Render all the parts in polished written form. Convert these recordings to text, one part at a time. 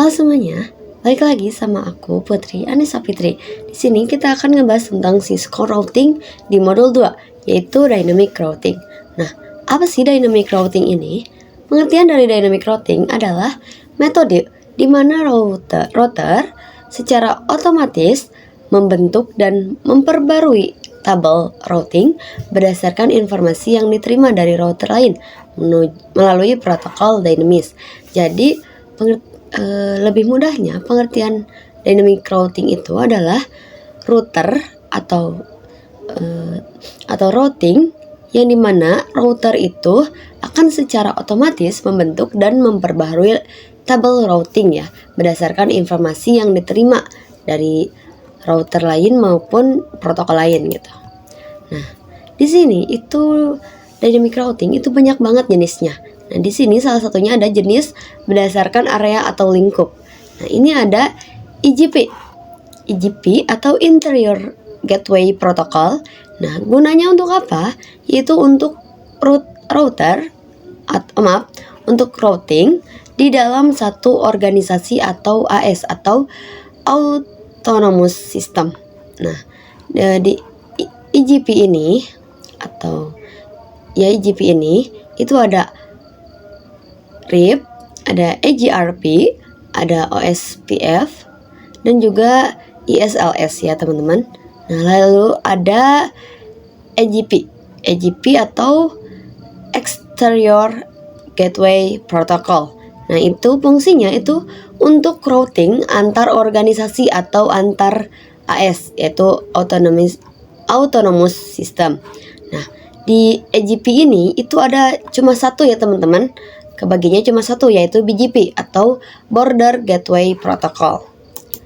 Halo semuanya, balik lagi sama aku Putri Anissa Fitri. Di sini kita akan ngebahas tentang Cisco routing di modul 2, yaitu dynamic routing. Nah, apa sih dynamic routing ini? Pengertian dari dynamic routing adalah metode di mana router secara otomatis membentuk dan memperbarui tabel routing berdasarkan informasi yang diterima dari router lain melalui protokol dinamis. Jadi lebih mudahnya pengertian dynamic routing itu adalah router atau routing yang dimana router itu akan secara otomatis membentuk dan memperbaharui tabel routing ya berdasarkan informasi yang diterima dari router lain maupun protokol lain gitu. Nah, di sini itu dynamic routing itu banyak banget jenisnya. Nah, di sini salah satunya ada jenis berdasarkan area atau lingkup. Nah, ini ada IGP atau Interior Gateway Protocol. Nah, gunanya untuk apa? Yaitu untuk untuk routing di dalam satu organisasi atau AS atau Autonomous System. Nah, di IGP ini itu ada RIP, ada EGRP, ada OSPF, dan juga ISLS ya teman-teman. Nah, lalu ada EGP atau Exterior Gateway Protocol. Nah, itu fungsinya itu untuk routing antar organisasi atau antar AS, yaitu Autonomous System. Nah, di EGP ini itu ada cuma satu ya teman-teman. Kebaginya cuma satu, yaitu BGP atau Border Gateway Protocol.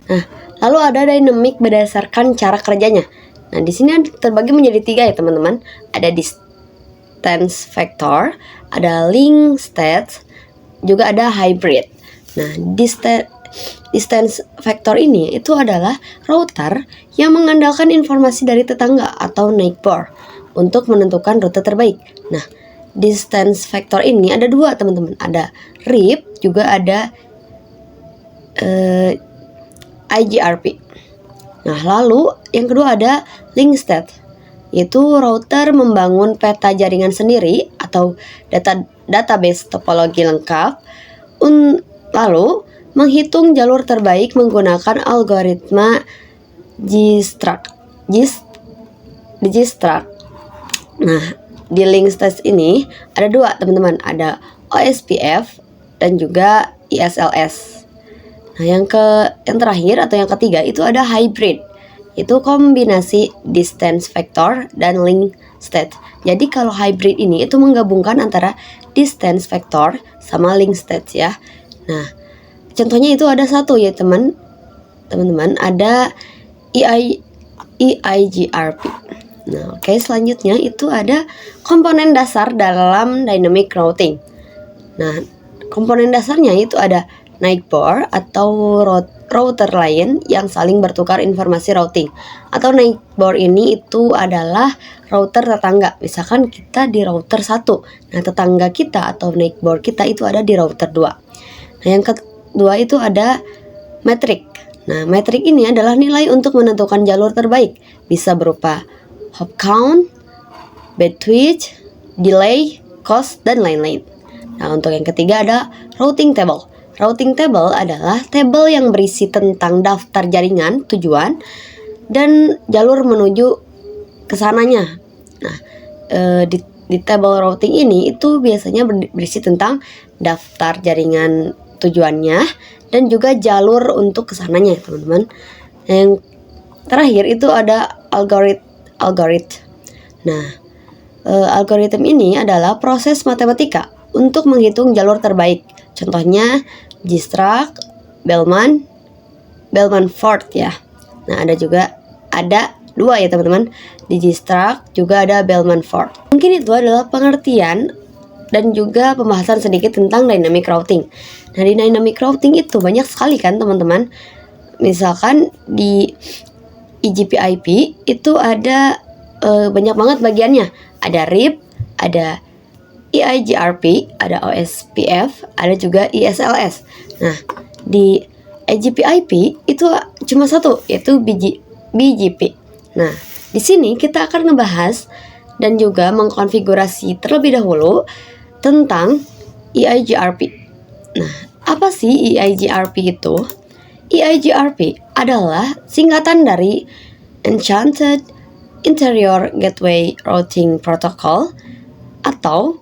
Nah, lalu ada dynamic berdasarkan cara kerjanya. Nah, di sini terbagi menjadi 3 ya teman-teman. Ada distance vector, ada link state, juga ada hybrid. Nah, distance vector ini itu adalah router yang mengandalkan informasi dari tetangga atau neighbor untuk menentukan rute terbaik. Nah, distance vector ini ada 2 teman-teman, ada RIP juga ada IGRP. Nah, lalu yang kedua ada link state, yaitu router membangun peta jaringan sendiri atau database topologi lengkap, lalu menghitung jalur terbaik menggunakan algoritma Dijkstraw. Nah, di link state ini ada 2 teman-teman, ada OSPF dan juga ISLS. Nah, yang terakhir atau yang ketiga itu ada hybrid, itu kombinasi distance vector dan link state. Jadi kalau hybrid ini itu menggabungkan antara distance vector sama link state ya. Nah, contohnya itu ada satu ya teman-teman, ada EIGRP. Nah, oke, selanjutnya itu ada komponen dasar dalam dynamic routing. Nah, komponen dasarnya itu ada neighbor atau router lain yang saling bertukar informasi routing. Atau neighbor ini itu adalah router tetangga. Misalkan kita di router 1. Nah, tetangga kita atau neighbor kita itu ada di router 2. Nah, yang kedua itu ada metrik. Nah, metrik ini adalah nilai untuk menentukan jalur terbaik. Bisa berupa hop count, bandwidth, delay, cost, dan lain-lain. Nah, untuk yang ketiga ada routing table. Routing table adalah tabel yang berisi tentang daftar jaringan tujuan dan jalur menuju kesananya. Nah, di table routing ini itu biasanya berisi tentang daftar jaringan tujuannya dan juga jalur untuk kesananya teman-teman. Yang terakhir itu ada algoritma. Nah, algoritma ini adalah proses matematika untuk menghitung jalur terbaik. Contohnya Dijkstraw, Bellman-Ford ya. Nah, ada 2 ya teman-teman. Dijkstraw juga ada Bellman-Ford. Mungkin itu adalah pengertian dan juga pembahasan sedikit tentang dynamic routing. Nah, di dynamic routing itu banyak sekali kan teman-teman. Misalkan di IGP/IP itu ada banyak banget bagiannya. Ada RIP, ada EIGRP, ada OSPF, ada juga ISLS. Nah, di AGP/IP itu cuma satu, yaitu BGP. Nah, di sini kita akan ngebahas dan juga mengkonfigurasi terlebih dahulu tentang EIGRP. Nah, apa sih EIGRP itu? EIGRP adalah singkatan dari Enchanted Interior Gateway Routing Protocol, atau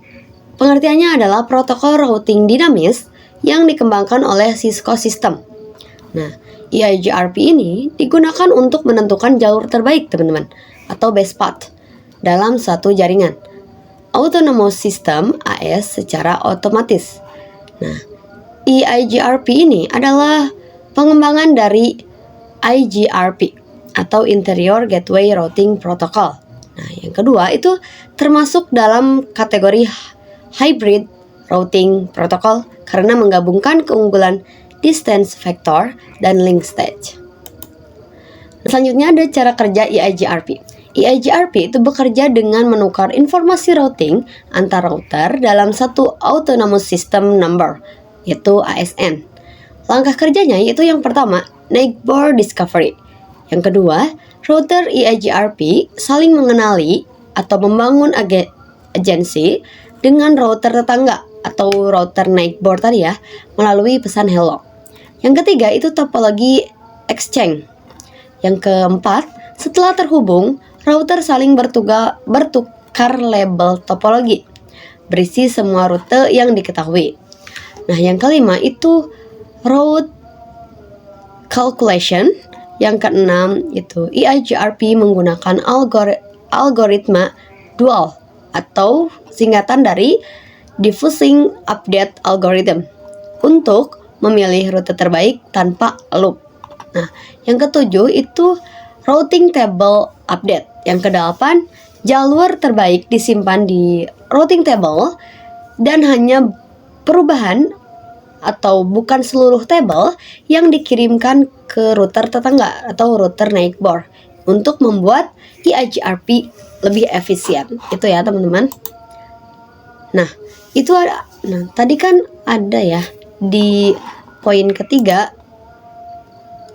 pengertiannya adalah protokol routing dinamis yang dikembangkan oleh Cisco System. Nah, EIGRP ini digunakan untuk menentukan jalur terbaik, teman-teman, atau best path dalam satu jaringan Autonomous System AS secara otomatis. Nah, EIGRP ini adalah pengembangan dari IGRP atau Interior Gateway Routing Protocol. Nah, yang kedua itu termasuk dalam kategori Hybrid Routing Protocol karena menggabungkan keunggulan distance vector dan link stage. Selanjutnya ada cara kerja EIGRP. EIGRP itu bekerja dengan menukar informasi routing antar router dalam satu Autonomous System Number, yaitu ASN. Langkah kerjanya yaitu yang pertama, neighbor discovery. Yang kedua, router EIGRP saling mengenali atau membangun agensi dengan router tetangga atau router neighbor tadi ya, melalui pesan hello. Yang ketiga itu topologi exchange. Yang keempat, setelah terhubung, router saling bertukar label topologi, berisi semua rute yang diketahui. Nah, yang kelima itu route calculation. Yang keenam itu EIGRP menggunakan algoritma dual atau singkatan dari diffusing update algorithm untuk memilih rute terbaik tanpa loop. Nah, yang ketujuh itu routing table update. Yang kedelapan, jalur terbaik disimpan di routing table dan hanya perubahan atau bukan seluruh table yang dikirimkan ke router tetangga atau router neighbor untuk membuat EIGRP lebih efisien. Itu ya, teman-teman. Nah, itu ada. Nah, tadi kan ada ya di poin ketiga.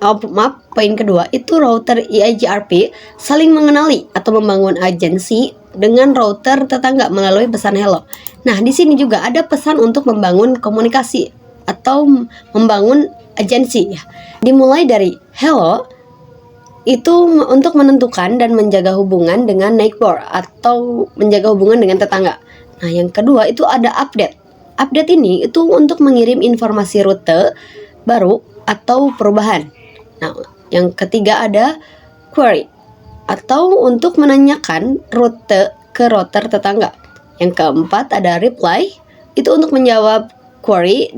Poin kedua itu router EIGRP saling mengenali atau membangun agensi dengan router tetangga melalui pesan hello. Nah, di sini juga ada pesan untuk membangun komunikasi atau membangun agensi ya. Dimulai dari hello itu untuk menentukan dan menjaga hubungan dengan neighbor atau menjaga hubungan dengan tetangga. Nah, yang kedua itu ada update. Update ini itu untuk mengirim informasi rute baru atau perubahan. Nah, yang ketiga ada query atau untuk menanyakan rute ke router tetangga. Yang keempat ada reply, itu untuk menjawab query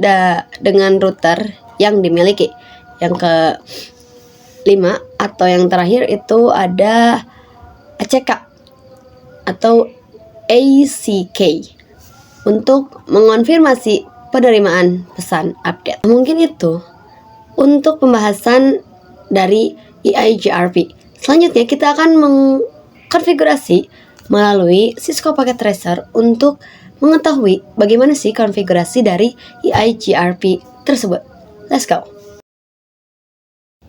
dengan router yang dimiliki. Yang kelima atau yang terakhir itu ada ACK atau ACK untuk mengonfirmasi penerimaan pesan update. Mungkin itu untuk pembahasan dari EIGRP. Selanjutnya kita akan mengkonfigurasi melalui Cisco Packet Tracer untuk mengetahui bagaimana sih konfigurasi dari EIGRP tersebut. Let's go.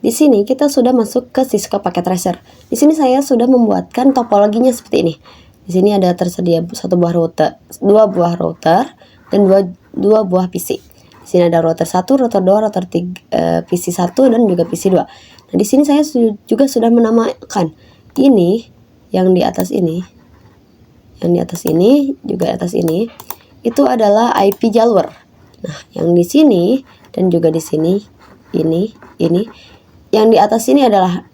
Di sini kita sudah masuk ke Cisco Packet Tracer. Di sini saya sudah membuatkan topologinya seperti ini. Di sini ada tersedia dua buah router dan dua buah PC. Di sini ada router 1, router 2, router 3, PC 1 dan juga PC 2. Nah, di sini saya juga sudah menamakan ini yang di atas ini. Yang di atas ini juga atas ini itu adalah IP jalur. Nah, yang di sini dan juga di sini ini. Yang di atas ini adalah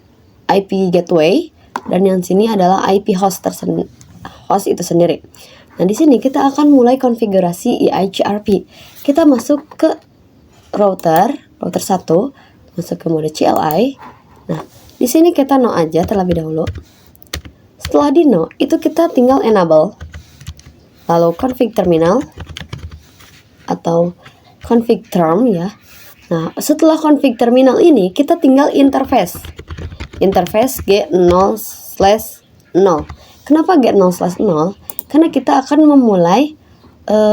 IP gateway dan yang sini adalah IP host itu sendiri. Nah, di sini kita akan mulai konfigurasi EIGRP. Kita masuk ke router 1, masuk ke mode CLI. Nah, di sini kita no aja terlebih dahulu. Setelah di no, itu kita tinggal enable. Lalu config terminal atau config term ya. Nah, setelah config terminal ini kita tinggal interface G0/0. Kenapa G0/0? Karena kita akan memulai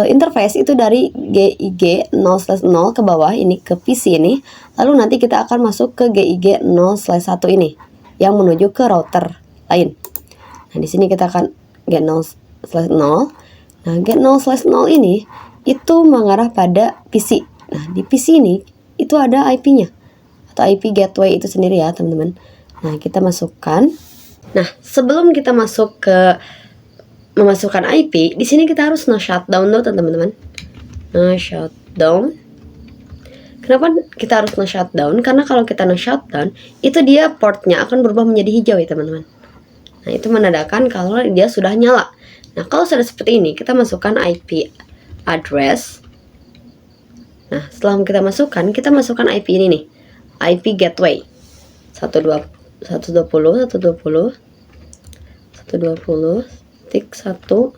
interface itu dari GIG 0/0 ke bawah ini ke PC ini, lalu nanti kita akan masuk ke GIG 0/1 ini yang menuju ke router lain. Nah, di sini kita akan G0/0. Nah, G0/0 ini itu mengarah pada PC. Nah, di PC ini itu ada IP-nya atau IP gateway itu sendiri ya, teman-teman. Nah, kita masukkan. Nah, sebelum kita masuk ke memasukkan IP, di sini kita harus shutdown dulu, teman-teman. Shutdown. Kenapa kita harus shutdown? Karena kalau kita shutdown, itu dia portnya akan berubah menjadi hijau ya, teman-teman. Nah, itu menandakan kalau dia sudah nyala. Nah, kalau sudah seperti ini, kita masukkan IP address. Nah, setelah kita masukkan IP ini nih. IP gateway 120.120.120.1.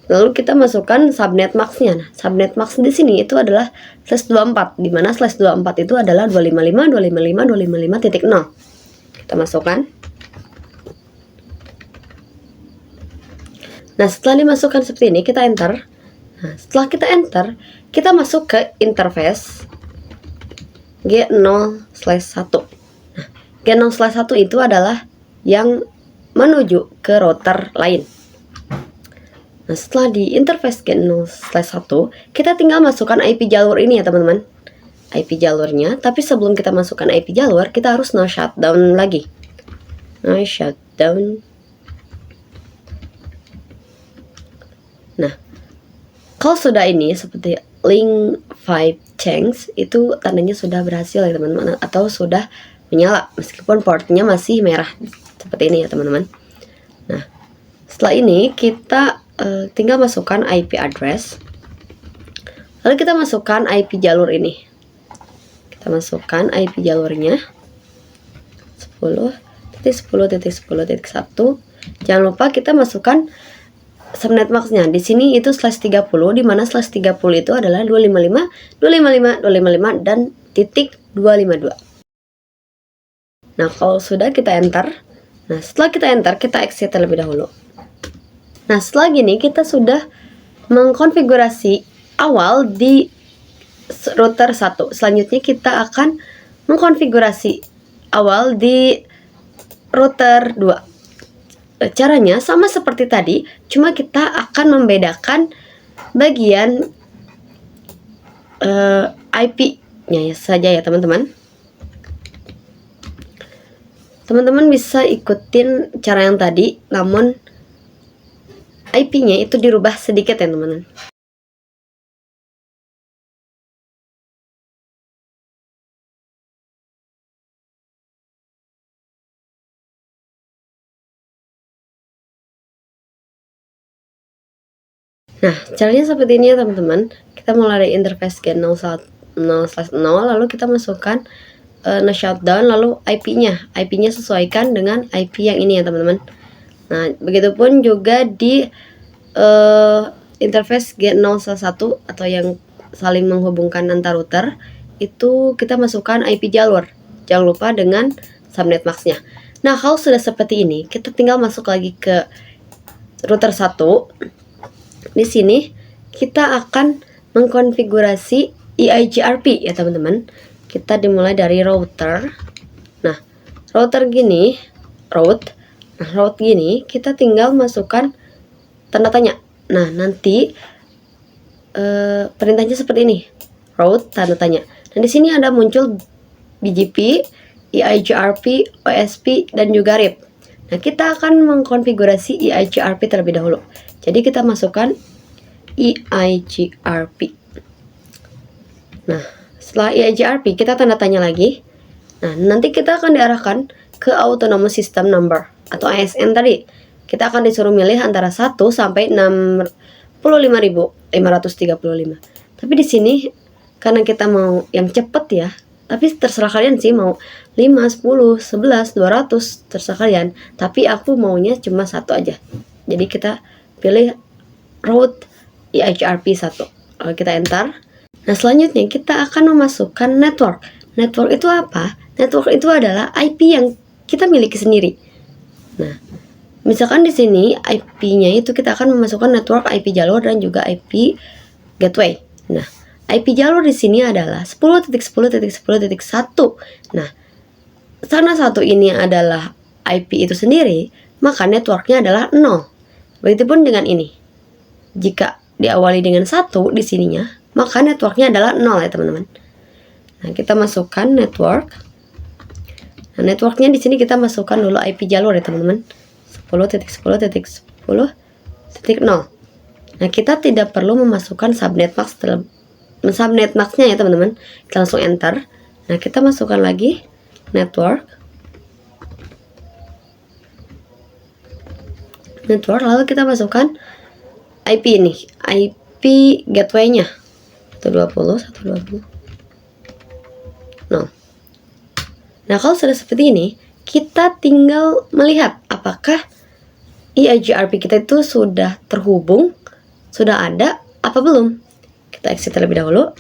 Lalu kita masukkan subnet max-nya. Nah, subnet max di sini itu adalah /24, di mana /24 itu adalah 255.255.255.0. Kita masukkan. Nah, setelah dimasukkan seperti ini, kita enter. Nah, setelah kita enter, kita masuk ke interface G0/1. Nah, G0/1 itu adalah yang menuju ke router lain. Nah, setelah di interface G0/1, kita tinggal masukkan IP jalur ini ya, teman-teman. IP jalurnya, tapi sebelum kita masukkan IP jalur, kita harus shutdown lagi. Shutdown. Nah, kalau sudah ini seperti link 5 change, itu tandanya sudah berhasil ya, teman-teman, atau sudah menyala meskipun portnya masih merah seperti ini ya, teman-teman. Nah, setelah ini kita tinggal masukkan IP address, lalu kita masukkan IP jalur ini. Kita masukkan IP jalurnya 10.10.10.1. Jangan lupa kita masukkan subnet max-nya. Di sini itu /30, di mana /30 itu adalah 255.255.255 dan .252. Nah, kalau sudah kita enter. Nah, setelah kita enter, kita exit terlebih dahulu. Nah, setelah gini kita sudah mengkonfigurasi awal di router 1. Selanjutnya kita akan mengkonfigurasi awal di router 2. Caranya sama seperti tadi, cuma kita akan membedakan bagian IP-nya saja ya, teman-teman. Teman-teman bisa ikutin cara yang tadi, namun IP-nya itu dirubah sedikit ya, teman-teman. Nah, caranya seperti ini ya, teman-teman. Kita mulai dari interface G0/0, lalu kita masukkan shutdown, lalu IP-nya sesuaikan dengan IP yang ini ya, teman-teman. Nah, begitupun juga di interface G0/1 atau yang saling menghubungkan antar router, itu kita masukkan IP jalur. Jangan lupa dengan subnet max-nya. Nah, kalau sudah seperti ini, kita tinggal masuk lagi ke router 1. Di sini kita akan mengkonfigurasi EIGRP ya, teman-teman. Kita dimulai dari router. Nah, router gini, route gini, kita tinggal masukkan tanda tanya. Nah, nanti perintahnya seperti ini, route tanda tanya. Nah, di sini ada muncul BGP, EIGRP, OSP, dan juga RIP. Nah, kita akan mengkonfigurasi EIGRP terlebih dahulu. Jadi kita masukkan EIGRP. Nah, setelah EIGRP kita tanda tanya lagi. Nah, nanti kita akan diarahkan ke Autonomous System Number atau ASN tadi. Kita akan disuruh milih antara 1 sampai 65.535. Tapi di sini karena kita mau yang cepet ya, tapi terserah kalian sih mau 5, 10, 11, 200, terserah kalian. Tapi aku maunya cuma 1 aja. Jadi kita pilih route EIGRP 1. Lalu kita enter. Nah, selanjutnya kita akan memasukkan network. Network itu apa? Network itu adalah IP yang kita miliki sendiri. Nah, Misalkan di sini IP-nya itu kita akan memasukkan network IP jalur dan juga IP gateway. Nah, IP jalur di sini adalah 10.10.10.1. Nah, karena 1 ini adalah IP itu sendiri, maka networknya adalah 0. Begitupun dengan ini. Jika diawali dengan 1 di sininya, maka networknya adalah 0 ya teman-teman. Nah, kita masukkan network. Nah, networknya di sini kita masukkan dulu IP jalur ya teman-teman. 10.10.10.0. Nah, kita tidak perlu memasukkan subnet mask dalam subnet masknya ya teman-teman. Kita langsung enter. Nah, kita masukkan lagi network, lalu kita masukkan IP ini, IP gateway-nya 120.120. No. Nah, kalau sudah seperti ini, kita tinggal melihat apakah EIGRP kita itu sudah terhubung, sudah ada, apa belum. Kita exit terlebih dahulu.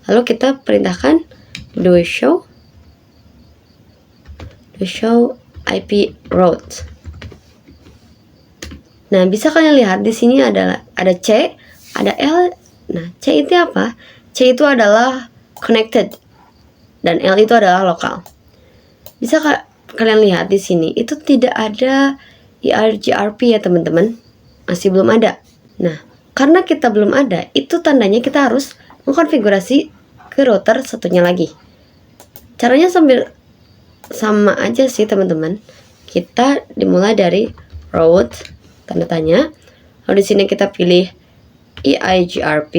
Lalu kita perintahkan do show IP route. Nah, bisa kalian lihat di sini ada C, ada L. Nah, C itu apa? C itu adalah connected dan L itu adalah lokal. Bisa kalian lihat di sini itu tidak ada EIGRP ya teman-teman, masih belum ada. Nah, karena kita belum ada, itu tandanya kita harus mengkonfigurasi ke router satunya lagi. Caranya sama aja sih teman-teman. Kita dimulai dari route tanda tanya, lalu di sini kita pilih EIGRP,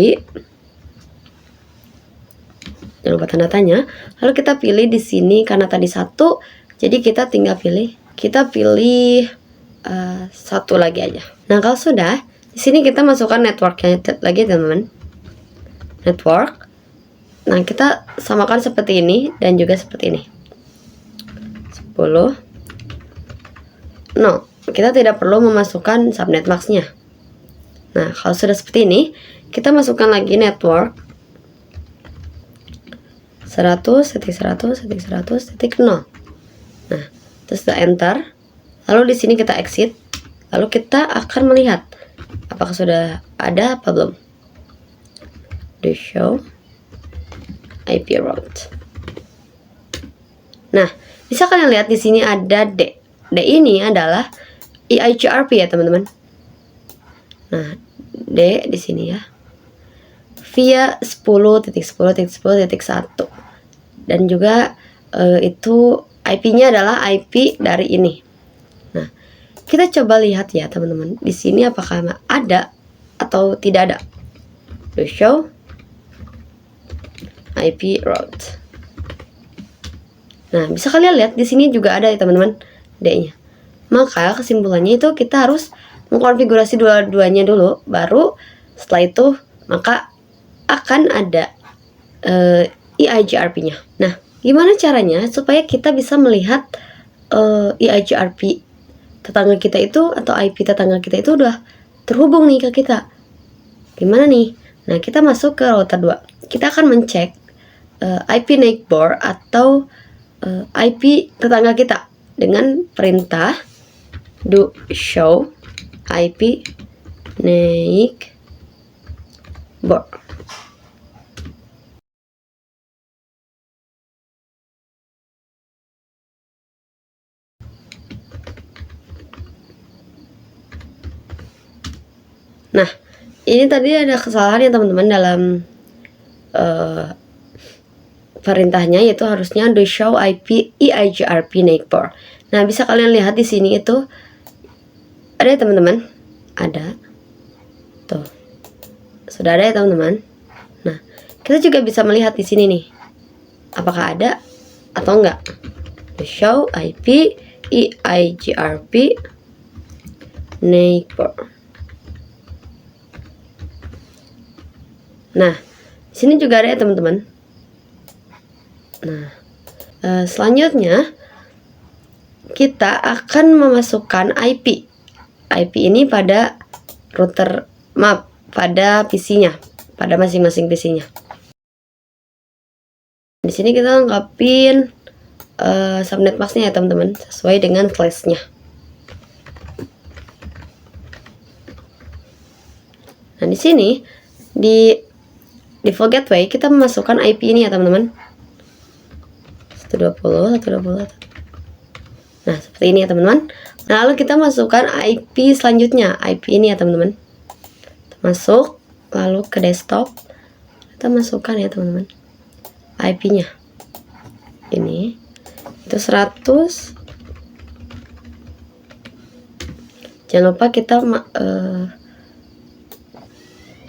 jangan lupa tanda tanya, lalu kita pilih di sini karena tadi 1, jadi kita tinggal pilih satu lagi aja. Nah, kalau sudah, di sini kita masukkan networknya lagi teman-teman. Network. Nah, kita samakan seperti ini dan juga seperti ini. 10. No, kita tidak perlu memasukkan subnet masknya. Nah, kalau sudah seperti ini, kita masukkan lagi network 100.100.100.0. Nah, terus kita enter. Lalu di sini kita exit. Lalu kita akan melihat apakah sudah ada apa belum. Do show IP route. Nah, bisa kalian lihat di sini ada D. D ini adalah EIGRP ya teman-teman. Nah, D di sini ya. Via 10.10.10.1 dan juga itu IP-nya adalah IP dari ini. Nah, kita coba lihat ya teman-teman. Di sini apakah ada atau tidak ada. Do show IP route. Nah, bisa kalian lihat di sini juga ada ya teman-teman D-nya. Maka kesimpulannya itu kita harus mengkonfigurasi dua-duanya dulu, baru setelah itu maka akan ada EIGRP-nya. Nah, gimana caranya supaya kita bisa melihat EIGRP tetangga kita itu atau IP tetangga kita itu udah terhubung nih ke kita? Gimana nih? Nah, kita masuk ke router 2. Kita akan mencek IP neighbor atau IP tetangga kita dengan perintah do show IP neighbor. Nah, ini tadi ada kesalahan ya teman-teman dalam perintahnya, yaitu harusnya do show IP EIGRP neighbor. Nah, bisa kalian lihat di sini itu ada ya teman-teman, ada tuh, sudah ada ya teman-teman. Nah, kita juga bisa melihat di sini nih, apakah ada atau enggak. Do show IP EIGRP neighbor. Nah, di sini juga ada ya teman-teman. Nah, selanjutnya kita akan memasukkan IP ini pada router, pada PC-nya, pada masing-masing PC-nya. Di sini kita lengkapin subnet masknya ya teman-teman, sesuai dengan class-nya. Nah, di sini di default gateway kita memasukkan IP ini ya teman-teman. 120. Nah, seperti ini ya teman-teman. Lalu kita masukkan IP selanjutnya, IP ini ya teman-teman. Masuk, lalu ke desktop. Kita masukkan ya teman-teman IP-nya. Ini itu 100. Jangan lupa kita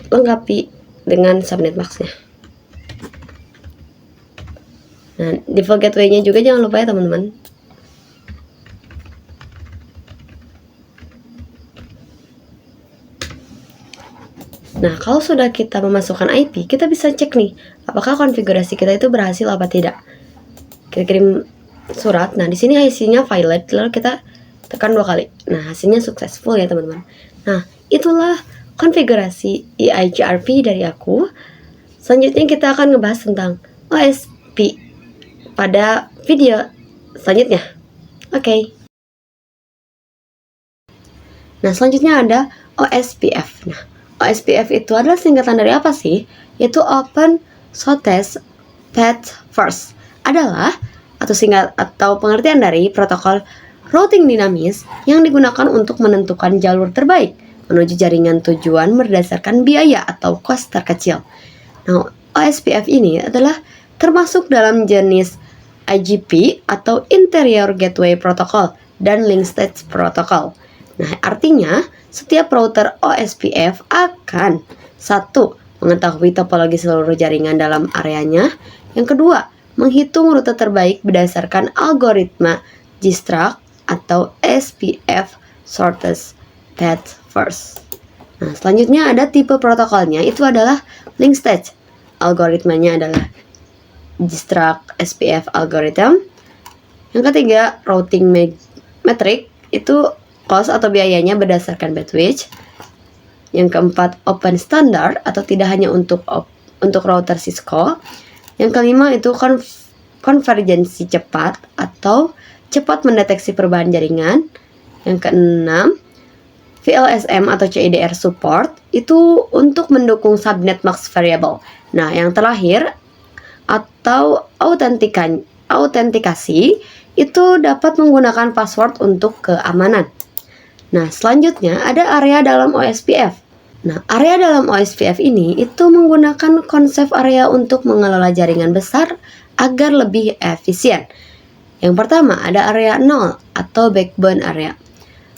lengkapi dengan subnet max-nya. Nah, default gateway-nya juga jangan lupa ya teman-teman. Nah, kalau sudah kita memasukkan IP, kita bisa cek nih, apakah konfigurasi kita itu berhasil apa tidak. Kita kirim surat. Nah, di sini hasilnya valid, lalu kita tekan 2 kali. Nah, hasilnya successful ya teman-teman. Nah, itulah konfigurasi EIGRP dari aku. Selanjutnya kita akan ngebahas tentang OSP pada video selanjutnya. Oke. Nah, selanjutnya ada OSPF. Nah, OSPF itu adalah singkatan dari apa sih? Yaitu Open Shortest Path First. Adalah atau pengertian dari protokol routing dinamis yang digunakan untuk menentukan jalur terbaik menuju jaringan tujuan berdasarkan biaya atau cost terkecil. Nah, OSPF ini adalah termasuk dalam jenis IGP atau Interior Gateway Protocol dan Link State Protocol. Nah, artinya setiap router OSPF akan 1. Mengetahui topologi seluruh jaringan dalam areanya. Yang kedua, menghitung rute terbaik berdasarkan algoritma JSTRUC atau SPF Shortest Path First. Nah, selanjutnya ada tipe protokolnya, itu adalah Link State. Algoritmanya adalah JSTRUC SPF algorithm. Yang ketiga, routing metric, itu cost atau biayanya berdasarkan bandwidth. Yang keempat, open standard atau tidak hanya untuk router Cisco. Yang kelima itu konvergensi cepat atau cepat mendeteksi perubahan jaringan. Yang keenam, VLSM atau CIDR support itu untuk mendukung subnet max variable. Nah, yang terakhir atau autentikasi itu dapat menggunakan password untuk keamanan. Nah, selanjutnya ada area dalam OSPF. Nah, area dalam OSPF ini itu menggunakan konsep area untuk mengelola jaringan besar agar lebih efisien. Yang pertama ada area 0 atau backbone area,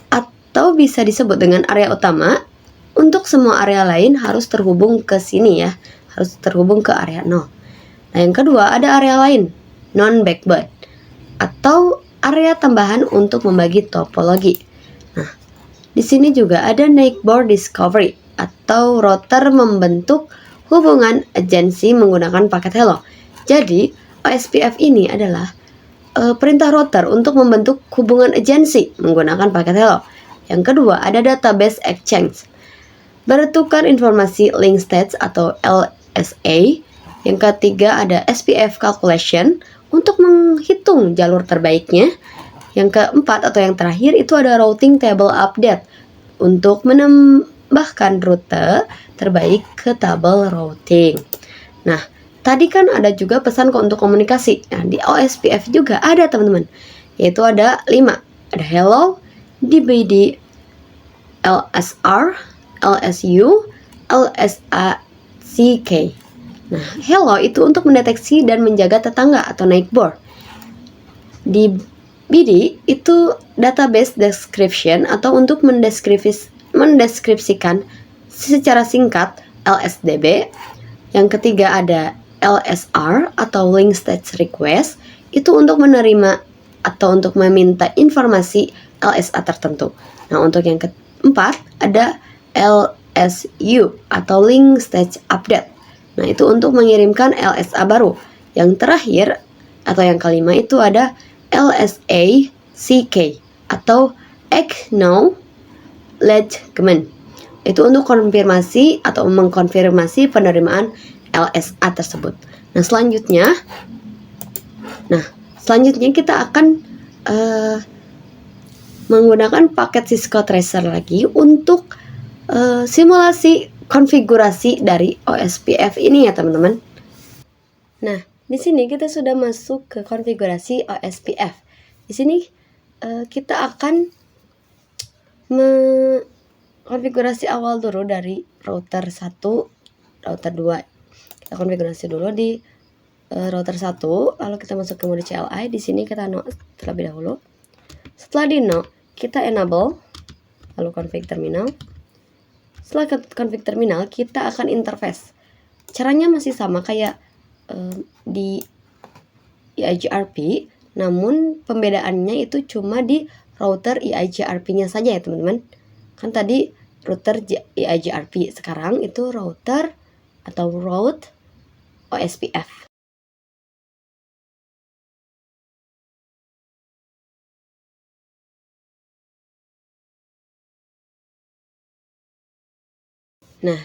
atau bisa disebut dengan area utama. Untuk semua area lain harus terhubung ke sini ya, harus terhubung ke area 0. Nah, yang kedua ada area lain, non backbone, atau area tambahan untuk membagi topologi. Nah, di sini juga ada neighbor discovery atau router membentuk hubungan agensi menggunakan paket hello. Jadi, OSPF ini adalah perintah router untuk membentuk hubungan agensi menggunakan paket hello. Yang kedua, ada database exchange, bertukar informasi link states atau LSA. Yang ketiga, ada SPF calculation untuk menghitung jalur terbaiknya. Yang keempat atau yang terakhir itu ada routing table update untuk menambahkan rute terbaik ke tabel routing. Nah, tadi kan ada juga pesan untuk komunikasi. Nah, di OSPF juga ada teman-teman, yaitu ada 5. Ada hello, DBD, LSR, LSU, LSACK. Nah, hello itu untuk mendeteksi dan menjaga tetangga atau neighbor. DBD itu database description atau untuk mendeskripsikan secara singkat LSDB. Yang ketiga ada LSR atau Link State Request, itu untuk menerima atau untuk meminta informasi LSA tertentu. Nah, untuk yang keempat ada LSU atau Link State Update. Nah, itu untuk mengirimkan LSA baru. Yang terakhir atau yang kelima itu ada LSACK atau Acknowledgement. Itu untuk konfirmasi atau mengkonfirmasi penerimaan LSA tersebut. Nah, selanjutnya kita akan menggunakan paket Cisco Tracer lagi untuk simulasi konfigurasi dari OSPF ini ya teman-teman. Nah, di sini kita sudah masuk ke konfigurasi OSPF. Di sini kita akan konfigurasi awal dulu dari router 1, router 2. Kita konfigurasi dulu di router 1, lalu kita masuk ke mode CLI. Di sini kita no terlebih dahulu. Setelah di no, kita enable, lalu config terminal. Setelah config terminal, kita akan interface. Caranya masih sama kayak di EIGRP, namun pembedaannya itu cuma di router EIGRP-nya saja ya teman-teman. Kan tadi router EIGRP, sekarang itu router atau route OSPF. Nah,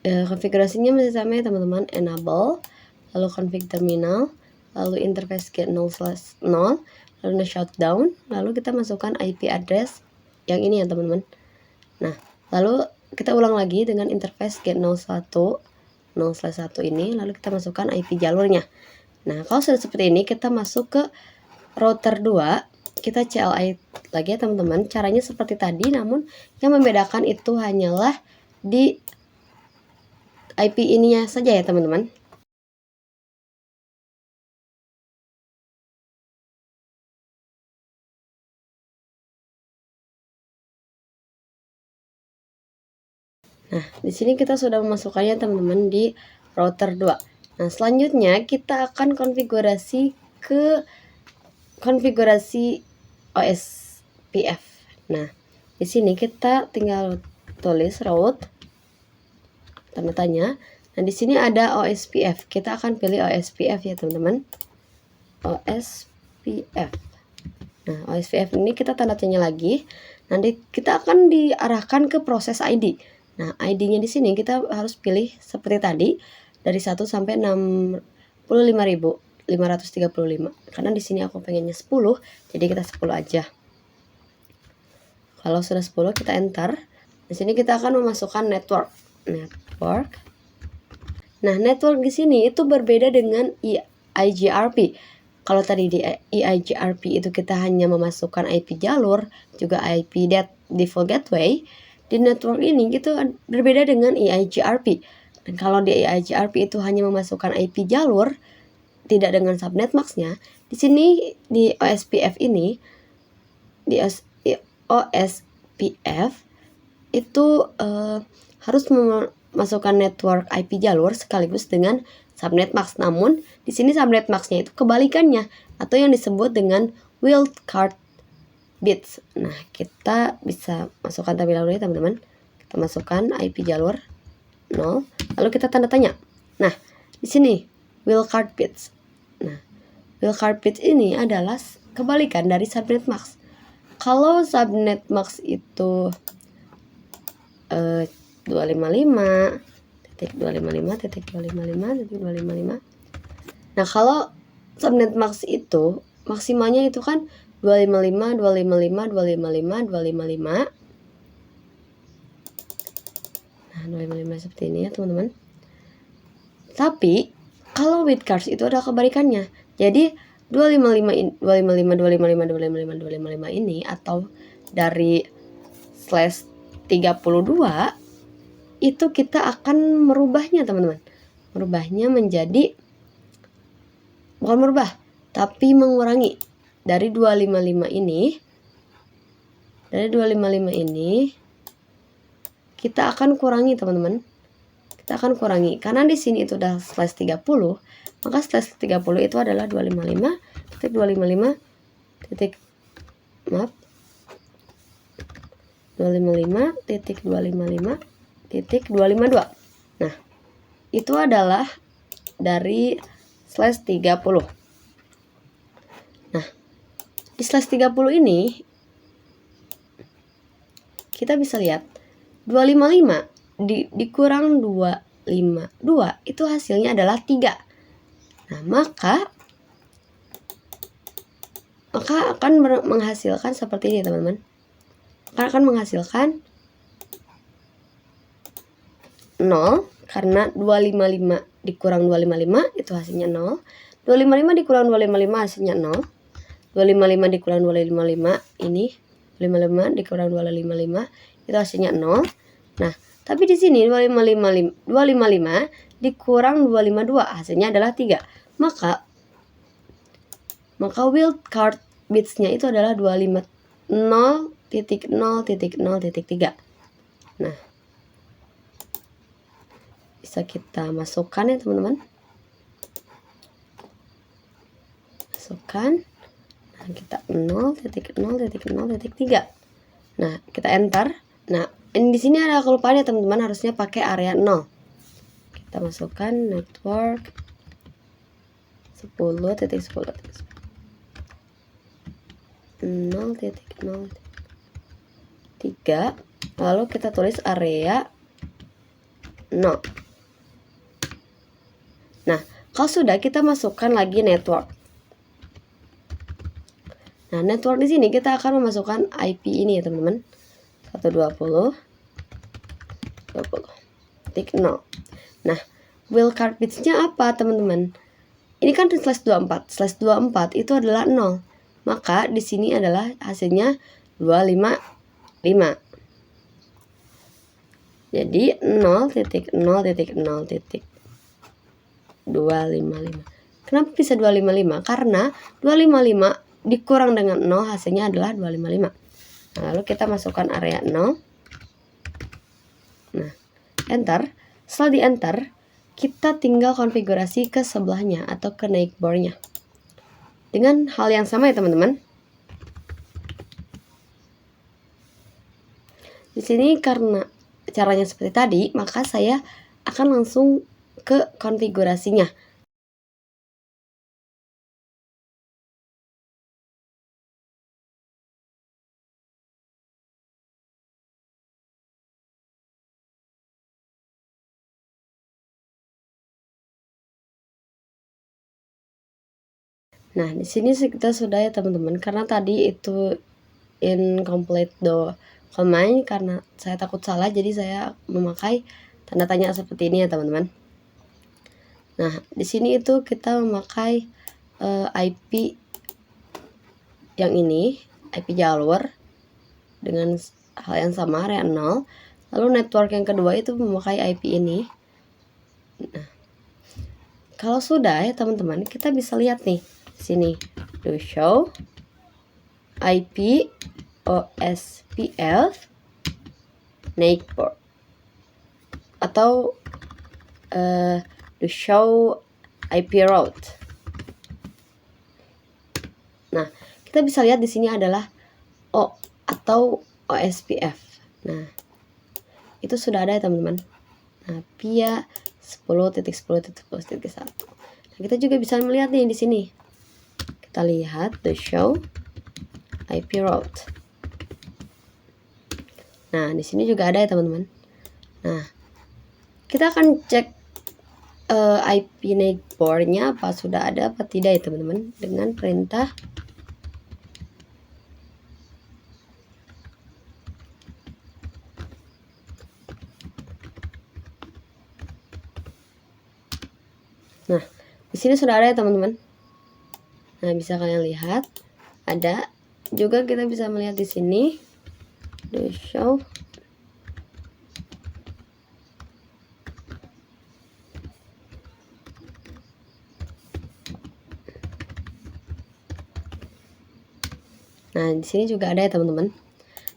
konfigurasinya masih sama ya teman-teman. Enable, lalu config terminal, lalu interface get 0/0, lalu shutdown, lalu kita masukkan IP address yang ini ya teman-teman. Nah, lalu kita ulang lagi dengan interface get 0/1 ini, lalu kita masukkan IP jalurnya. Nah, kalau sudah seperti ini, kita masuk ke router 2, kita CLI lagi ya teman-teman. Caranya seperti tadi, namun yang membedakan itu hanyalah di IP ininya saja ya teman-teman. Nah, di sini kita sudah memasukkannya teman-teman di router 2. Nah, selanjutnya kita akan konfigurasi ke konfigurasi OSPF. Nah, di sini kita tinggal tulis route tanda tanya. Nah, di sini ada OSPF. Kita akan pilih OSPF ya, teman-teman. OSPF. Nah, OSPF ini kita tanda tanya lagi. Nanti kita akan diarahkan ke proses ID. Nah, ID-nya di sini kita harus pilih seperti tadi dari 1 sampai 65.535. Karena di sini aku pengennya 10, jadi kita 10 aja. Kalau sudah 10 kita enter. Di sini kita akan memasukkan network. Nah, network di sini itu berbeda dengan EIGRP. Kalau tadi di EIGRP itu kita hanya memasukkan IP jalur, juga IP default gateway. Di network ini itu berbeda dengan EIGRP. Dan kalau di EIGRP itu hanya memasukkan IP jalur, tidak dengan subnet max-nya. Di sini di OSPF ini, di OSPF itu harus memasukkan network IP jalur sekaligus dengan subnet max. Namun di sini subnet max-nya itu kebalikannya atau yang disebut dengan wildcard bits. Nah, kita bisa masukkan terlebih dahulu ya teman-teman. Kita masukkan IP jalur 0, lalu kita tanda tanya. Nah, di sini wildcard bits. Nah, wildcard bits ini adalah kebalikan dari subnet max. Kalau subnet max itu 255.255.255.255. Nah, kalau subnet max itu maksimalnya itu kan 255, 255, 255, 255. Nah, 255 seperti ini ya, teman-teman. Tapi kalau with cards itu ada kebalikannya. Jadi 255 ini atau dari /32 itu kita akan merubahnya teman-teman. Merubahnya menjadi, bukan merubah, tapi mengurangi dari 255 ini. Dari 255 ini kita akan kurangi teman-teman. Kita akan kurangi karena di sini itu udah /30, maka /30 itu adalah 255.255 255.255.252. Nah, itu adalah dari /30. Nah, di /30 ini kita bisa lihat 255 dikurang 252 itu hasilnya adalah 3. Nah, maka akan menghasilkan seperti ini teman-teman. Akan menghasilkan 0 karena 255 dikurang 255 itu hasilnya 0. 255 dikurang 255 hasilnya 0. 255 dikurang 255 ini 255 dikurang 255 itu hasilnya 0. Nah, tapi di sini 255 dikurang 252 hasilnya adalah 3. Maka wildcard bitsnya itu adalah 250.0.0.3. Nah, bisa kita masukkan ya teman-teman. Masukkan. Nah, kita 0.0.0.3. Nah, kita enter. Nah, ini di sini ada kelupaan ya teman-teman, harusnya pakai area 0. Kita masukkan network 10.10.0.0. Lalu kita tulis area 0. Nah, kalau sudah kita masukkan lagi network. Nah, network di sini kita akan memasukkan IP ini ya teman-teman. 120.20.0. Nah, wildcard bitsnya apa teman-teman? Ini kan /24. /24 itu adalah 0. Maka di sini adalah hasilnya 255. Jadi 0.0.0.255. Kenapa bisa 255? Karena 255 dikurang dengan 0 hasilnya adalah 255. Nah, lalu kita masukkan area 0. Nah, enter. Setelah di enter, kita tinggal konfigurasi ke sebelahnya atau ke neighbornya. Dengan hal yang sama ya teman-teman. Di sini karena caranya seperti tadi, maka saya akan langsung ke konfigurasinya. Nah, di sini kita sudah ya teman-teman, karena tadi itu incomplete command karena saya takut salah, jadi saya memakai tanda tanya seperti ini ya teman-teman. Nah, di sini itu kita memakai IP yang ini, IP jalur dengan hal yang sama, area 0. Lalu network yang kedua itu memakai IP ini. Nah, kalau sudah ya teman-teman, kita bisa lihat nih sini, do show IP OSPF neighbor atau do show IP route. Nah, kita bisa lihat di sini adalah O atau OSPF. Nah, itu sudah ada ya teman-teman. Nah, via 10.10.10.1. Nah, kita juga bisa melihat nih di sini. Kita lihat the show IP route. Nah, di sini juga ada ya teman-teman. Nah, kita akan cek IP neighbornya apa sudah ada apa tidak ya teman-teman dengan perintah Nah, di sini sudah ada ya teman-teman. Nah, bisa kalian lihat ada. Juga kita bisa melihat di sini the show Nah, di sini juga ada ya teman-teman.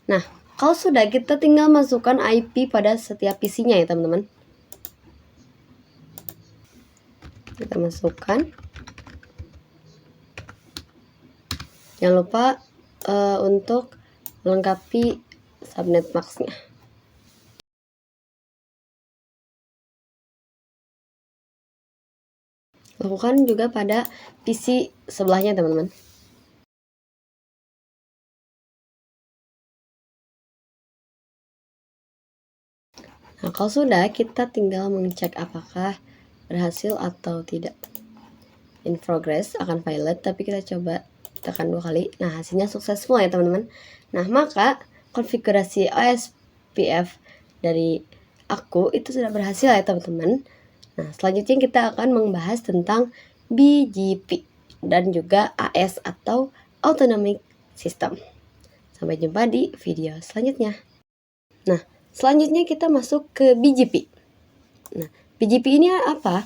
Nah, kalau sudah kita tinggal masukkan IP pada setiap PC-nya ya teman-teman. Kita masukkan. Jangan lupa untuk melengkapi subnet max-nya. Lakukan juga pada PC sebelahnya teman-teman. Nah, kalau sudah, kita tinggal mengecek apakah berhasil atau tidak. In progress akan pilot, tapi kita coba tekan 2 kali. Nah, hasilnya successful ya teman-teman. Nah, maka konfigurasi OSPF dari aku itu sudah berhasil ya teman-teman. Nah, selanjutnya kita akan membahas tentang BGP dan juga AS atau Autonomic System. Sampai jumpa di video selanjutnya. Nah, selanjutnya kita masuk ke BGP. Nah, BGP ini apa?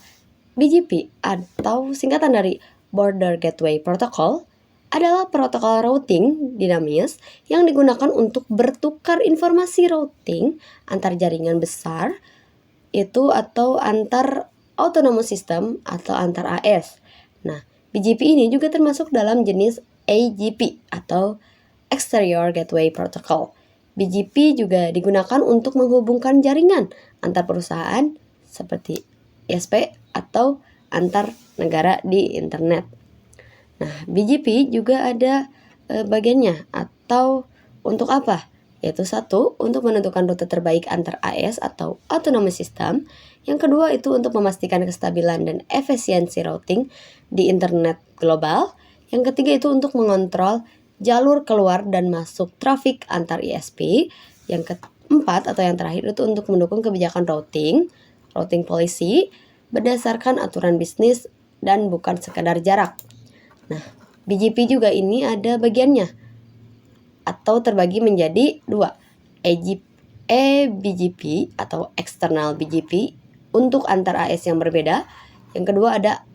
BGP atau singkatan dari Border Gateway Protocol adalah protokol routing dinamis yang digunakan untuk bertukar informasi routing antar jaringan besar itu atau antar autonomous system atau antar AS. Nah, BGP ini juga termasuk dalam jenis AGP atau Exterior Gateway Protocol. BGP juga digunakan untuk menghubungkan jaringan antar perusahaan seperti ISP atau antar negara di internet. Nah, BGP juga ada bagiannya atau untuk apa? Yaitu satu, untuk menentukan rute terbaik antar AS atau autonomous system. Yang kedua itu untuk memastikan kestabilan dan efisiensi routing di internet global. Yang ketiga itu untuk mengontrol jalur keluar dan masuk trafik antar ISP. Yang keempat atau yang terakhir itu untuk mendukung kebijakan routing policy berdasarkan aturan bisnis dan bukan sekadar jarak. Nah, BGP juga ini ada bagiannya atau terbagi menjadi dua, eBGP atau external BGP untuk antar AS yang berbeda. Yang kedua ada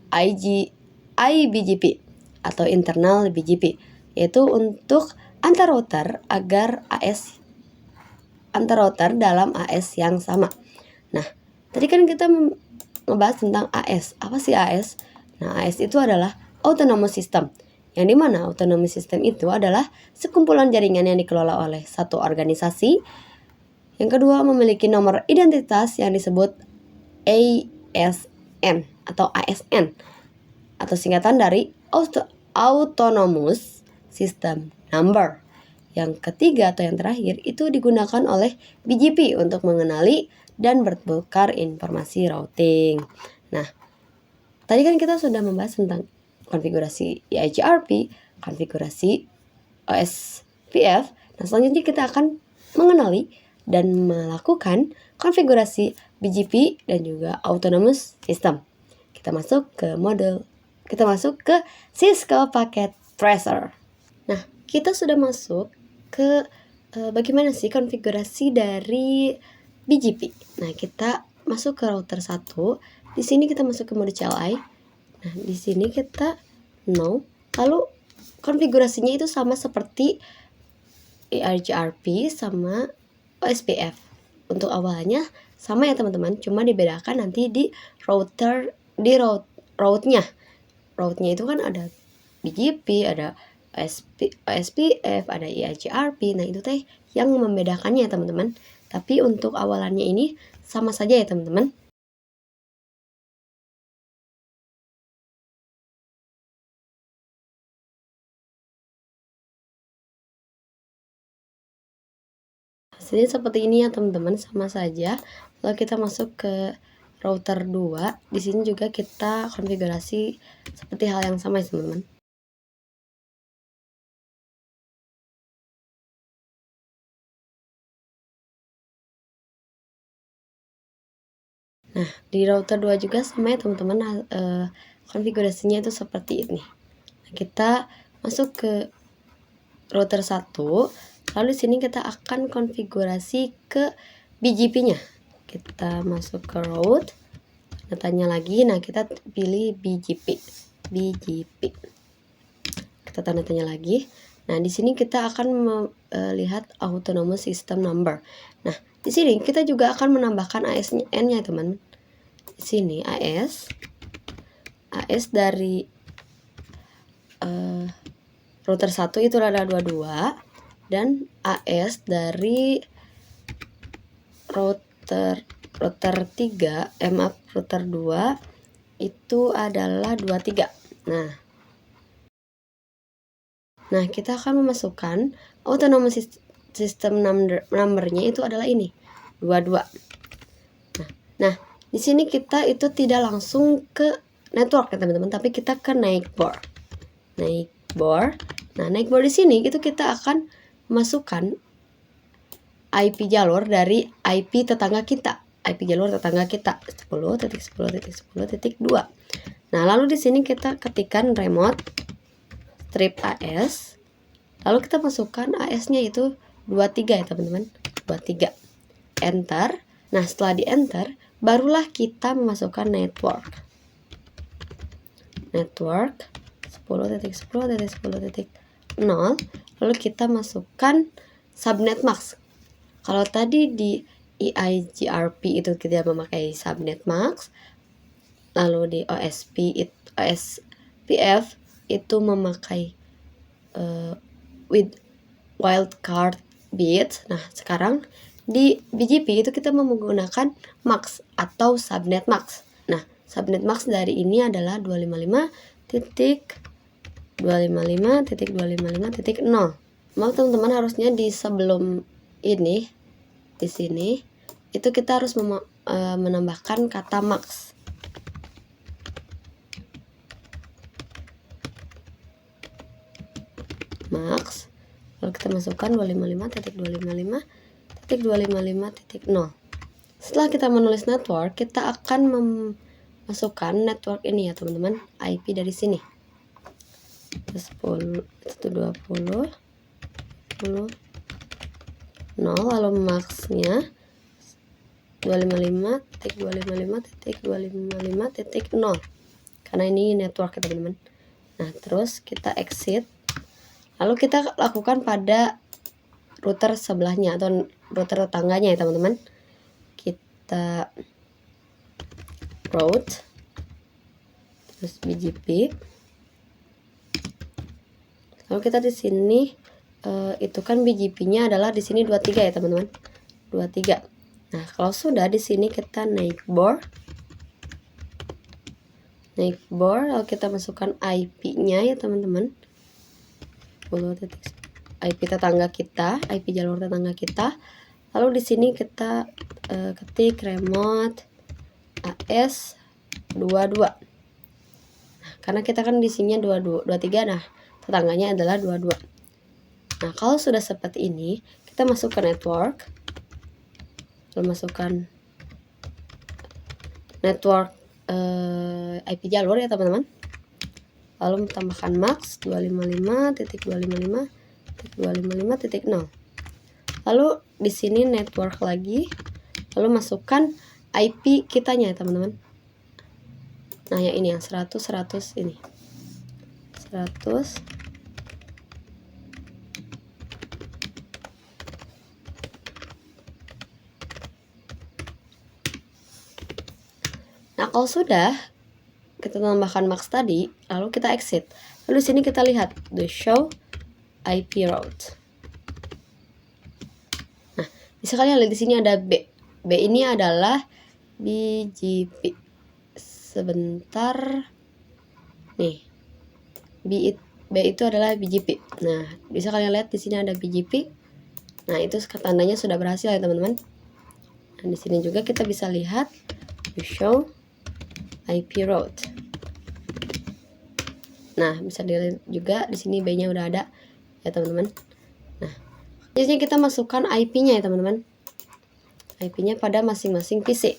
iBGP atau internal BGP, yaitu untuk antar router dalam AS yang sama. Nah, tadi kan kita ngebahas tentang AS. Apa sih AS? Nah, AS itu adalah autonomous system. Yang dimana autonomous system itu adalah sekumpulan jaringan yang dikelola oleh satu organisasi. Yang kedua memiliki nomor identitas yang disebut ASN atau ASN atau singkatan dari Autonomous System Number. Yang ketiga atau yang terakhir itu digunakan oleh BGP untuk mengenali dan bertukar informasi routing. Nah, tadi kan kita sudah membahas tentang konfigurasi EIGRP, konfigurasi OSPF. Nah, selanjutnya kita akan mengenali dan melakukan konfigurasi BGP dan juga Autonomous System. Kita masuk ke Cisco Packet Tracer. Nah, kita sudah masuk ke bagaimana sih konfigurasi dari BGP. Nah, kita masuk ke router 1. Di sini kita masuk ke mode CLI. Nah, di sini kita no. Lalu konfigurasinya itu sama seperti EIGRP sama OSPF. Untuk awalnya sama ya teman-teman, cuma dibedakan nanti di route-nya. Route-nya itu kan ada BGP, ada OSPF, ada EIGRP. Nah, itu teh yang membedakannya ya teman-teman. Tapi untuk awalannya ini sama saja ya teman-teman. Hasilnya seperti ini ya teman-teman, sama saja. Lalu kita masuk ke router 2. Di sini juga kita konfigurasi seperti hal yang sama ya teman-teman. Nah, di router 2 juga sama ya teman-teman, konfigurasinya itu seperti ini. Nah, kita masuk ke router 1, lalu di sini kita akan konfigurasi ke BGP-nya. Kita masuk ke route, tanya lagi, nah kita pilih BGP. Kita tanda tanya lagi. Nah, di sini kita akan melihat Autonomous System Number. Nah, di sini kita juga akan menambahkan ASN-nya, teman. Di sini AS dari router 1 itu ada 22 dan AS dari router 3, router 2 itu adalah 23. Nah, kita akan memasukkan autonomous system number-nya itu adalah ini, 22. Nah, di sini kita itu tidak langsung ke network ya teman-teman, tapi kita ke neighbor. Nah, neighbor di sini itu kita akan masukkan IP jalur dari IP tetangga kita. IP jalur tetangga kita 10.10.10.2. Nah, lalu di sini kita ketikkan remote strip AS. Lalu kita masukkan AS-nya itu 23 ya teman-teman. 23. Enter. Nah, setelah di enter, barulah kita memasukkan network. Network 10.10.10.0. Lalu kita masukkan subnet mask. Kalau tadi di EIGRP itu kita memakai subnet mask, lalu di OSPF itu memakai with wildcard bits. Nah, sekarang di BGP itu kita menggunakan MAX atau subnet MAX. Nah, subnet MAX dari ini adalah 255.255.255.0. Maaf teman-teman, harusnya di sebelum ini, di sini itu kita harus menambahkan kata MAX. MAX. Lalu kita masukkan 255.255.255.0. Setelah kita menulis network, kita akan memasukkan network ini ya teman-teman, IP dari sini. 10, 120, 10, 0, lalu max-nya 255.255.255.0 karena ini network ya teman-teman. Nah, terus kita exit. Lalu kita lakukan pada router sebelahnya atau router tetangganya ya teman-teman. Kita route terus BGP. Lalu kita di sini itu kan BGP-nya adalah di sini 23 ya teman-teman. 23. Nah, kalau sudah di sini kita naik board. Naik board, lalu kita masukkan IP-nya ya teman-teman. IP tetangga kita, IP jalur tetangga kita. Lalu di sini kita ketik remote AS 22. Nah, karena kita kan di sini 23, nah tetangganya adalah 22. Nah, kalau sudah seperti ini, kita masuk ke network. Lalu masukkan network IP jalur ya teman-teman. Lalu tambahkan max 255.255.255.0. Lalu di sini network lagi. Lalu masukkan IP kitanya ya teman-teman. Nah, yang ini yang 100 ini. 100. Nah, kalau sudah kita tambahkan max tadi, lalu kita exit. Lalu di sini kita lihat the show IP route. Nah, bisa kalian lihat di sini ada B. B ini adalah BGP. Sebentar. Nih. B itu adalah BGP. Nah, bisa kalian lihat di sini ada BGP. Nah, itu tandanya sudah berhasil ya, teman-teman. Nah, di sini juga kita bisa lihat the show IP route. Nah, bisa dilihat juga di sini B-nya udah ada ya teman-teman. Nah, biasanya kita masukkan IP-nya ya teman-teman. IP-nya pada masing-masing PC.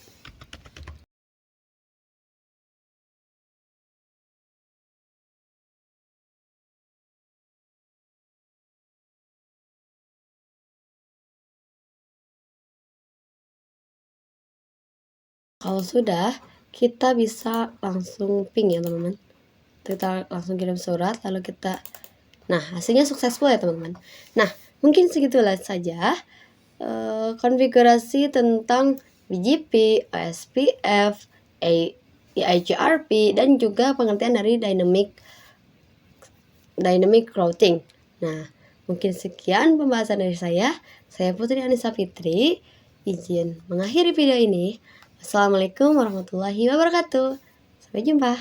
Kalau sudah, kita bisa langsung ping ya teman-teman. Kita langsung kirim surat, lalu kita, nah hasilnya successful ya teman-teman. Nah, mungkin segitulah saja konfigurasi tentang BGP, OSPF, EIGRP, dan juga pengertian dari dynamic routing. Nah, mungkin sekian pembahasan dari saya. Saya Putri Anissa Fitri, izin mengakhiri video ini. Assalamualaikum warahmatullahi wabarakatuh. Sampai jumpa.